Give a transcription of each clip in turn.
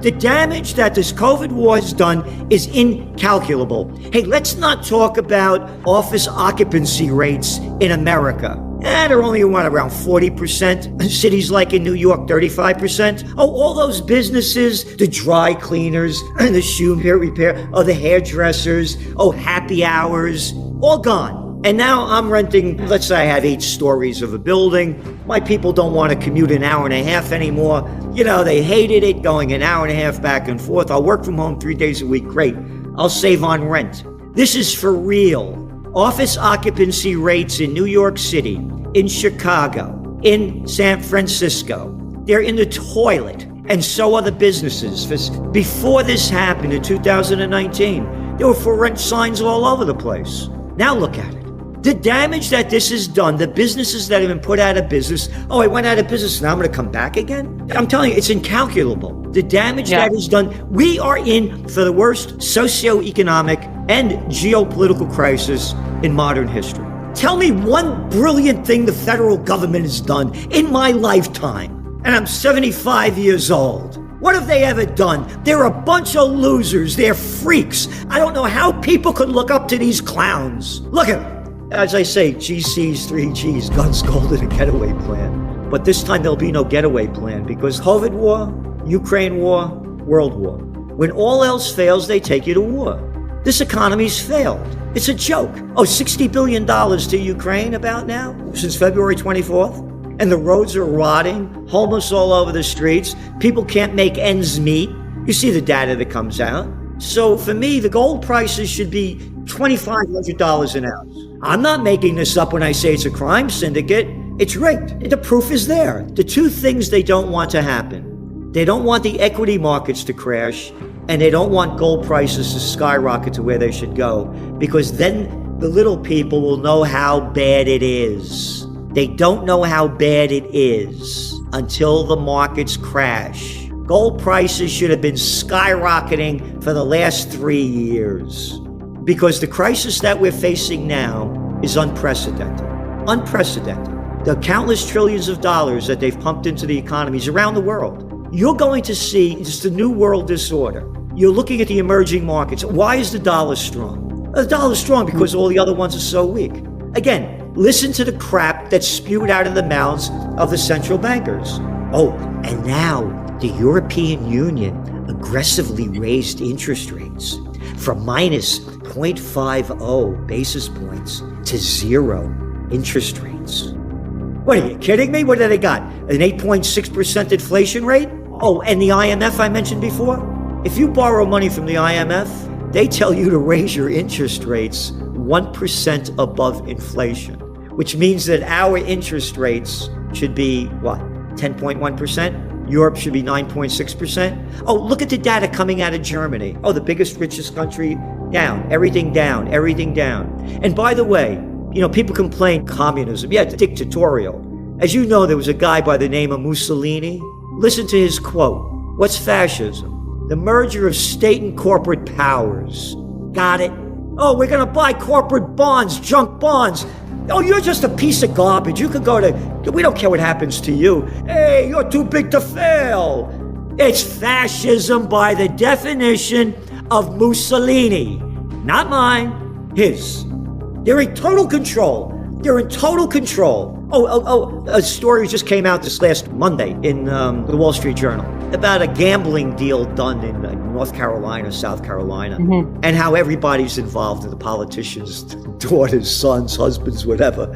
The damage that this COVID war has done is incalculable. Hey, let's not talk about office occupancy rates in America. They're only around 40%. Cities like in New York, 35%. Oh, all those businesses, the dry cleaners, the shoe repair, the hairdressers, happy hours, all gone. And now I'm renting, let's say I have 8 stories of a building. My people don't want to commute an hour and a half anymore. They hated it, going an hour and a half back and forth. I'll work from home 3 days a week. Great. I'll save on rent. This is for real. Office occupancy rates in New York City, in Chicago, in San Francisco, they're in the toilet. And so are the businesses. Before this happened in 2019, there were for rent signs all over the place. Now look at it. The damage that this has done, the businesses that have been put out of business, I went out of business, now I'm going to come back again? I'm telling you, it's incalculable. The damage that is done, we are in for the worst socioeconomic and geopolitical crisis in modern history. Tell me one brilliant thing the federal government has done in my lifetime, and I'm 75 years old. What have they ever done? They're a bunch of losers. They're freaks. I don't know how people could look up to these clowns. Look at them. As I say, GC's 3Gs, guns, gold, and a getaway plan. But this time there'll be no getaway plan because COVID war, Ukraine war, world war. When all else fails, they take you to war. This economy's failed. It's a joke. $60 billion to Ukraine about now, since February 24th. And the roads are rotting, homeless all over the streets. People can't make ends meet. You see the data that comes out. So for me, the gold prices should be $2,500 an ounce. I'm not making this up when I say it's a crime syndicate. It's rigged. The proof is there. The two things they don't want to happen. They don't want the equity markets to crash, and they don't want gold prices to skyrocket to where they should go, because then the little people will know how bad it is. They don't know how bad it is until the markets crash. Gold prices should have been skyrocketing for the last 3 years because the crisis that we're facing now is unprecedented. Unprecedented. The countless trillions of dollars that they've pumped into the economies around the world. You're going to see just a new world disorder. You're looking at the emerging markets. Why is the dollar strong? The dollar's strong because all the other ones are so weak. Again, listen to the crap that's spewed out of the mouths of the central bankers. And now the European Union aggressively raised interest rates from minus 0.50 basis points to 0 interest rates. What are you kidding me? What do they got? An 8.6% inflation rate? And the IMF I mentioned before? If you borrow money from the IMF, they tell you to raise your interest rates 1% above inflation, which means that our interest rates should be, 10.1%? Europe should be 9.6%. Look at the data coming out of Germany. The biggest, richest country, down, everything down, everything down. And by the way, people complain communism, dictatorial. As you know, there was a guy by the name of Mussolini. Listen to his quote. What's fascism? The merger of state and corporate powers. Got it? We're going to buy corporate bonds, junk bonds. You're just a piece of garbage. You could go to, we don't care what happens to you. Hey, you're too big to fail. It's fascism by the definition of Mussolini. Not mine, his. They're in total control. They're in total control. A story just came out this last Monday in the Wall Street Journal about a gambling deal done in North Carolina, South Carolina, and how everybody's involved, the politicians, daughters, sons, husbands, whatever,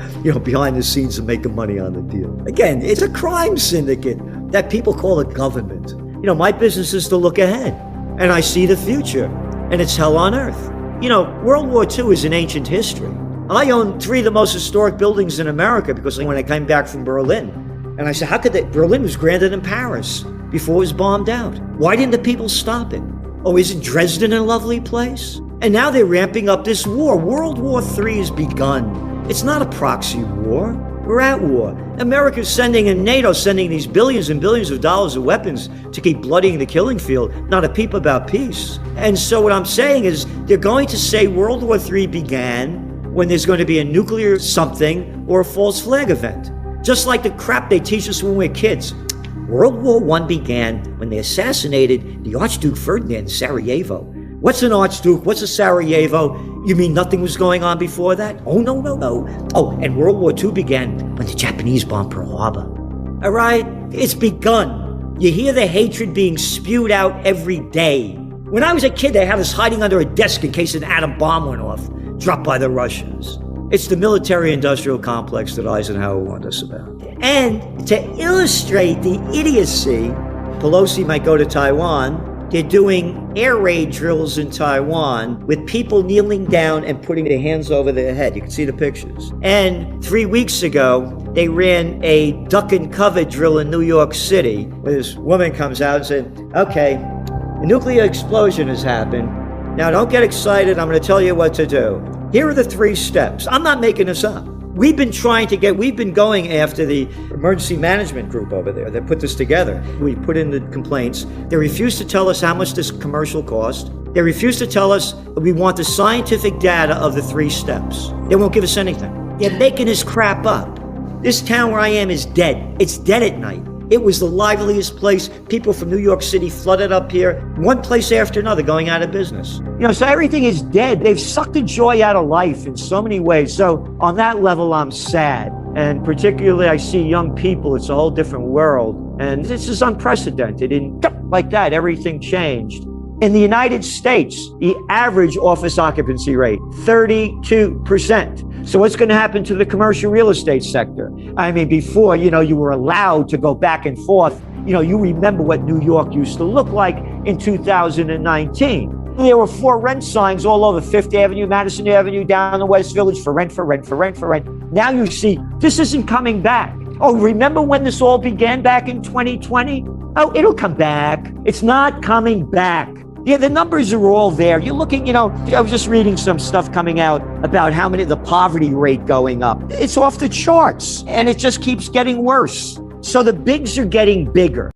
behind the scenes and making money on the deal. Again, it's a crime syndicate that people call a government. My business is to look ahead, and I see the future, and it's hell on earth. World War II is an ancient history. I own 3 of the most historic buildings in America because when I came back from Berlin, and I said, how could Berlin was grander than Paris before it was bombed out. Why didn't the people stop it? Isn't Dresden a lovely place? And now they're ramping up this war. World War III has begun. It's not a proxy war. We're at war. America's sending, and NATO's sending these billions and billions of dollars of weapons to keep bloodying the killing field, not a peep about peace. And so what I'm saying is they're going to say World War III began when there's going to be a nuclear something or a false flag event. Just like the crap they teach us when we're kids. World War I began when they assassinated the Archduke Ferdinand in Sarajevo. What's an Archduke? What's a Sarajevo? You mean nothing was going on before that? Oh, no. Oh, and World War II began when the Japanese bombed Pearl Harbor. All right? It's begun. You hear the hatred being spewed out every day. When I was a kid, they had us hiding under a desk in case an atom bomb went off, dropped by the Russians. It's the military-industrial complex that Eisenhower warned us about. And to illustrate the idiocy, Pelosi might go to Taiwan. They're doing air raid drills in Taiwan with people kneeling down and putting their hands over their head. You can see the pictures. And 3 weeks ago, they ran a duck and cover drill in New York City where this woman comes out and said, okay, a nuclear explosion has happened. Now don't get excited, I'm going to tell you what to do. Here are the 3 steps. I'm not making this up. We've been going after the emergency management group over there that put this together. We put in the complaints. They refuse to tell us how much this commercial cost. They refuse to tell us we want the scientific data of the 3 steps. They won't give us anything. They're making this crap up. This town where I am is dead. It's dead at night. It was the liveliest place. People from New York City flooded up here, one place after another, going out of business. So everything is dead. They've sucked the joy out of life in so many ways. So on that level, I'm sad. And particularly, I see young people. It's a whole different world. And this is unprecedented. And like that, everything changed. In the United States, the average office occupancy rate, 32%. So what's going to happen to the commercial real estate sector? I mean, before, you were allowed to go back and forth. You remember what New York used to look like in 2019. There were 4 rent signs all over Fifth Avenue, Madison Avenue, down the West Village for rent. Now you see, this isn't coming back. Oh, remember when this all began back in 2020? Oh, it'll come back. It's not coming back. Yeah, the numbers are all there. You're looking, I was just reading some stuff coming out about the poverty rate going up. It's off the charts, and it just keeps getting worse. So the bigs are getting bigger.